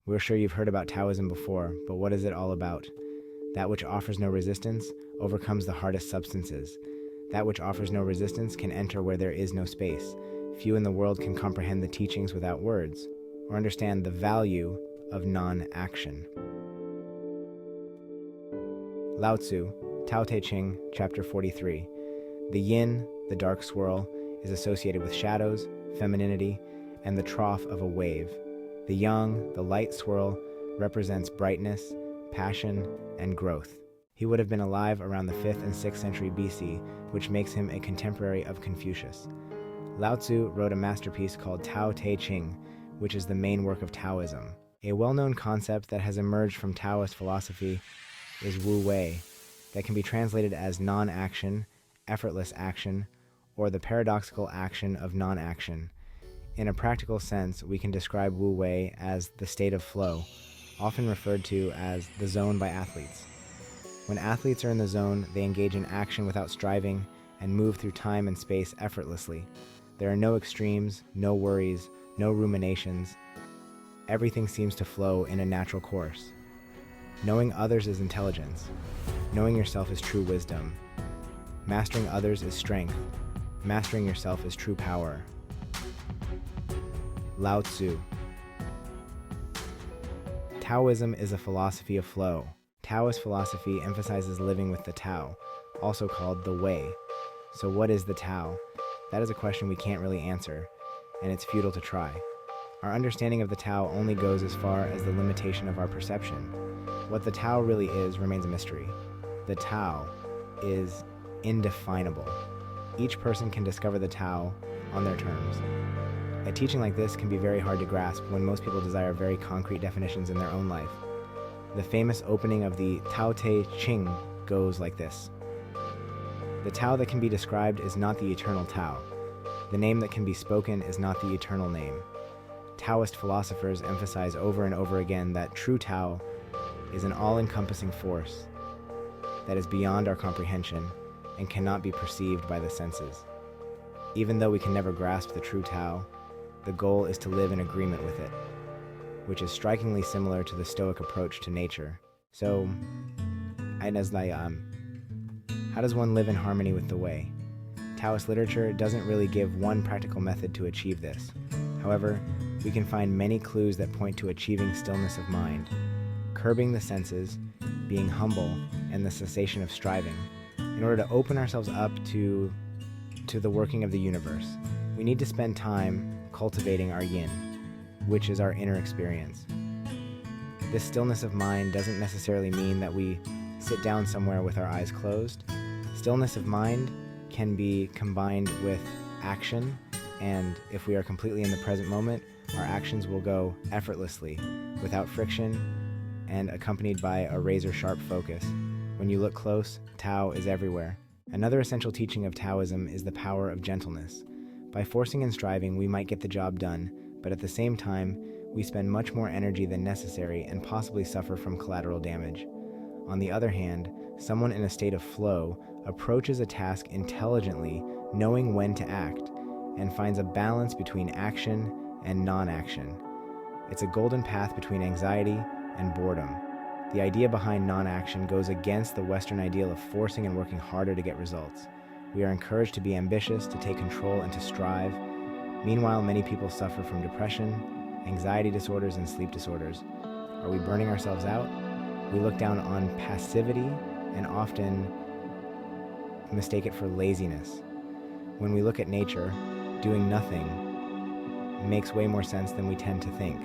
We're sure you've heard about Taoism before, but what is it all about? That which offers no resistance overcomes the hardest substances. That which offers no resistance can enter where there is no space. Few in the world can comprehend the teachings without words, or understand the value of non-action. Laozi, Tao Te Ching, Chapter 43. The yin, the dark swirl, is associated with shadows, femininity, and the trough of a wave. The yang, the light swirl, represents brightness, passion, and growth. He would have been alive around the 5th and 6th century BC, which makes him a contemporary of Confucius. Laozi wrote a masterpiece called Tao Te Ching, which is the main work of Taoism. A well-known concept that has emerged from Taoist philosophy is Wu Wei, that can be translated as non-action, effortless action, or the paradoxical action of non-action. In a practical sense, we can describe Wu Wei as the state of flow, often referred to as the zone by athletes. When athletes are in the zone, they engage in action without striving and move through time and space effortlessly. There are no extremes, no worries, no ruminations. Everything seems to flow in a natural course. Knowing others is intelligence. Knowing yourself is true wisdom. Mastering others is strength. Mastering yourself is true power. Laozi. Taoism is a philosophy of flow. Taoist philosophy emphasizes living with the Tao, also called the Way. So what is the Tao? That is a question we can't really answer, and it's futile to try. Our understanding of the Tao only goes as far as the limitation of our perception. What the Tao really is remains a mystery. The Tao is indefinable. Each person can discover the Tao on their terms. A teaching like this can be very hard to grasp when most people desire very concrete definitions in their own life. The famous opening of the Tao Te Ching goes like this. The Tao that can be described is not the eternal Tao. The name that can be spoken is not the eternal name. Taoist philosophers emphasize over and over again that true Tao is an all-encompassing force that is beyond our comprehension and cannot be perceived by the senses. Even though we can never grasp the true Tao, the goal is to live in agreement with it, which is strikingly similar to the Stoic approach to nature. So, how does one live in harmony with the Way? Taoist literature doesn't really give one practical method to achieve this. However, we can find many clues that point to achieving stillness of mind, curbing the senses, being humble, and the cessation of striving, in order to open ourselves up to the working of the universe. We need to spend time cultivating our yin, which is our inner experience. This stillness of mind doesn't necessarily mean that we sit down somewhere with our eyes closed. Stillness of mind can be combined with action, and if we are completely in the present moment, our actions will go effortlessly, without friction, and accompanied by a razor-sharp focus. When you look close, Tao is everywhere. Another essential teaching of Taoism is the power of gentleness. By forcing and striving, we might get the job done, but at the same time, we spend much more energy than necessary and possibly suffer from collateral damage. On the other hand, someone in a state of flow approaches a task intelligently, knowing when to act, and finds a balance between action and non-action. It's a golden path between anxiety and boredom. The idea behind non-action goes against the Western ideal of forcing and working harder to get results. We are encouraged to be ambitious, to take control, and to strive. Meanwhile, many people suffer from depression, anxiety disorders, and sleep disorders. Are we burning ourselves out? We look down on passivity and often mistake it for laziness. When we look at nature, doing nothing makes way more sense than we tend to think.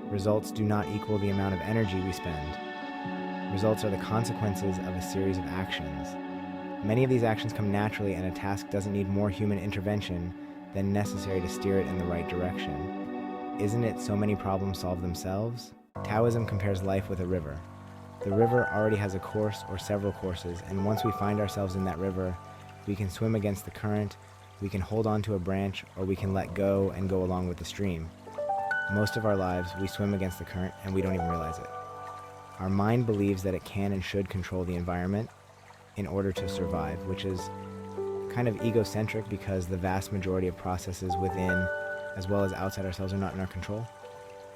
Results do not equal the amount of energy we spend. Results are the consequences of a series of actions. Many of these actions come naturally, and a task doesn't need more human intervention than necessary to steer it in the right direction. Isn't it so many problems solve themselves? Taoism compares life with a river. The river already has a course or several courses, and once we find ourselves in that river, we can swim against the current, we can hold on to a branch, or we can let go and go along with the stream. Most of our lives, we swim against the current and we don't even realize it. Our mind believes that it can and should control the environment in order to survive, which is kind of egocentric because the vast majority of processes within as well as outside ourselves are not in our control.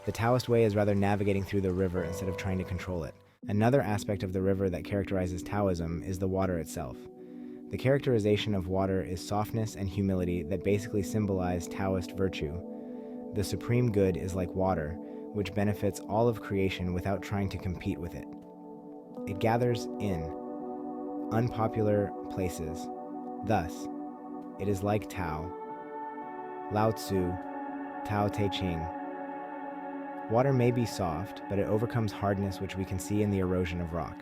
The Taoist way is rather navigating through the river instead of trying to control it. Another aspect of the river that characterizes Taoism is the water itself. The characterization of water is softness and humility that basically symbolize Taoist virtue. The supreme good is like water, which benefits all of creation without trying to compete with it. It gathers in unpopular places. Thus, it is like Tao. Laozi, Tao Te Ching. Water may be soft, but it overcomes hardness, which we can see in the erosion of rock.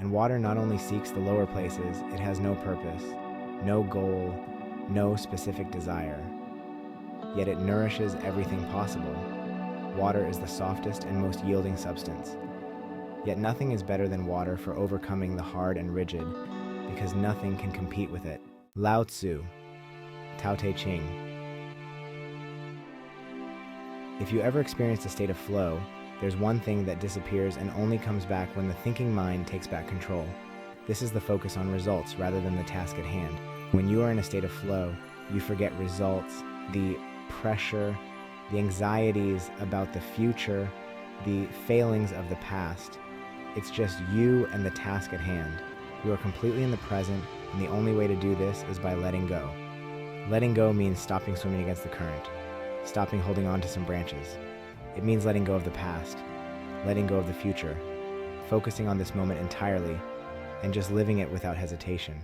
And water not only seeks the lower places, it has no purpose, no goal, no specific desire. Yet it nourishes everything possible. Water is the softest and most yielding substance. Yet nothing is better than water for overcoming the hard and rigid, because nothing can compete with it. Lao Tzu, Tao Te Ching. If you ever experienced a state of flow, there's one thing that disappears and only comes back when the thinking mind takes back control. This is the focus on results rather than the task at hand. When you are in a state of flow, you forget results, the pressure, the anxieties about the future, the failings of the past. It's just you and the task at hand. You are completely in the present, and the only way to do this is by letting go. Letting go means stopping swimming against the current, stopping holding on to some branches. It means letting go of the past, letting go of the future, focusing on this moment entirely, and just living it without hesitation.